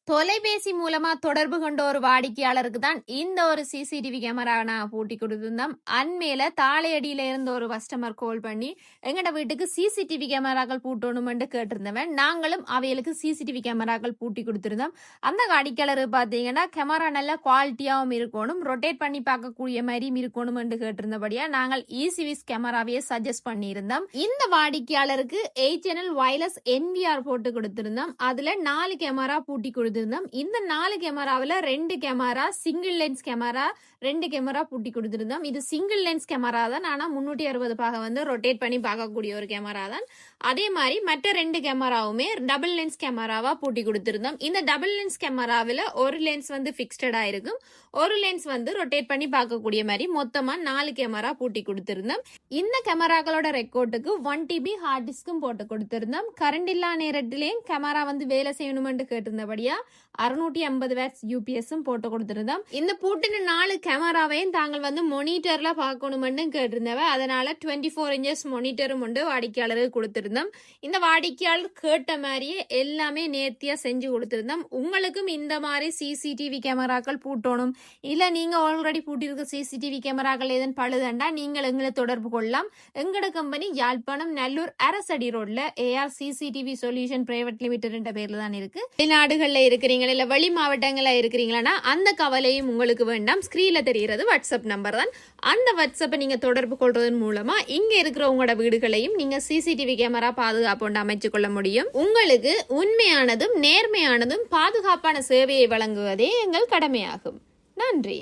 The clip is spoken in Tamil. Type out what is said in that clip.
தொலைபேசி மூலமா தொடர்பு கொண்ட ஒரு வாடிக்கையாளருக்கு தான் இந்த ஒரு சிசிடிவி கேமரா நான் பூட்டி கொடுத்திருந்தோம். அண்மையில தாளையடியில இருந்த ஒரு கஸ்டமர் கால் பண்ணி எங்கட வீட்டுக்கு சிசிடிவி கேமராக்கள் பூட்டணும்னு கேட்டிருந்தவன். நாங்களும் அவைகளுக்கு சிசிடிவி கேமராக்கள் பூட்டி கொடுத்திருந்தோம். அந்த வாடிக்கையாளர் பாத்தீங்கன்னா கேமரா நல்ல குவாலிட்டியாவும் இருக்கணும், ரொட்டேட் பண்ணி பார்க்கக்கூடிய மாதிரியும் இருக்கணும் என்று கேட்டிருந்தபடியா நாங்கள் இசிவிஸ் கேமராவையே சஜஸ்ட் பண்ணியிருந்தோம். இந்த வாடிக்கையாளருக்கு 8 சேனல் வயர்லெஸ் NVR போட்டு கொடுத்திருந்தோம். அதுல 4 கேமரா பூட்டி கொடுத்து இந்த 4 கேமராவில் 2 camera single lens camera, 2 camera பூட்டி கொடுத்திருந்தோம். இது சிங்கிள் லென்ஸ் கேமரா தான், ஆனா 360 பாக வந்து ரொட்டேட் பண்ணி பார்க்கக்கூடிய ஒரு கேமரா தான். அதே மாதிரி மற்ற 2 கேமராவுமே டபுள் லென்ஸ் கேமராவா பூட்டி கொடுத்திருந்தோம். இந்த டபுள் லென்ஸ் கேமராவில் ஒரு லென்ஸ் வந்து பிக்ஸ்டடா இருக்கும், ஒரு லென்ஸ் வந்து ரொட்டேட் பண்ணி பார்க்கக்கூடிய மாதிரி மொத்தமா 4 கேமரா பூட்டி கொடுத்திருந்தோம். இந்த கேமராக்களோட ரெக்கார்டுக்கு 1 TB ஹார்ட் டிஸ்கும் போட்டு கொடுத்திருந்தோம். கரண்ட் இல்லா நேரத்திலேயும் கேமரா வந்து வேலை செய்யணும்னு கேட்டிருந்தபடியா 650 வாட்ஸ் யூபிஎஸும் போட்டு கொடுத்திருந்தோம். இந்த பூட்டின 4 கேமராவையும் தாங்கள் வந்து மொனிட்டர்ல பார்க்கணும்னு கேட்டிருந்தவ. அதனால 24 இன்ச்சஸ் மொனிட்டரும் உண்டு வாடிக்கையாளருக்கு கொடுத்திருந்தோம். இந்த வாடிக்கையாளர் கேட்ட மாதிரியே எல்லாமே நேர்த்தியா செஞ்சு கொடுத்திருந்தோம். உங்களுக்கும் இந்த மாதிரி சிசிடிவி கேமராக்கள் பூட்டணும், இல்ல நீங்க ஆல்ரெடி பூட்டிருக்க சிசிடிவி கேமராக்கள் எதன் பழுதண்டா நீங்கள் எங்களை தொடர்பு கொள்ளலாம். எங்கட கம்பெனி யாழ்ப்பாணம் நல்லூர் அரசடி ரோட்ல AR CCTV solution private limited என்ற பேர்ல தான் இருக்கு. வெளிநாடுகள்ல இருக்கிறீங்களா இல்ல வெளி மாவட்டங்களா இருக்கிறீங்களா அந்த கவலையும் உங்களுக்கு வேண்டாம். ஸ்கிரீன்ல தெரிகிறது வாட்ஸ்அப் நம்பர் தான். அந்த வாட்ஸ்அப்பை நீங்க தொடர்பு கொள்றதன் மூலமா இங்க இருக்கிற உங்களோட வீடுகளையும் நீங்க சிசிடிவி கேமரா பாதுகாப்பு அமைச்சு கொள்ள முடியும். உங்களுக்கு உண்மையானதும் நேர்மையானதும் பாதுகாப்பான சேவையை வழங்குவதே எங்கள் கடமையாகும். நன்றி.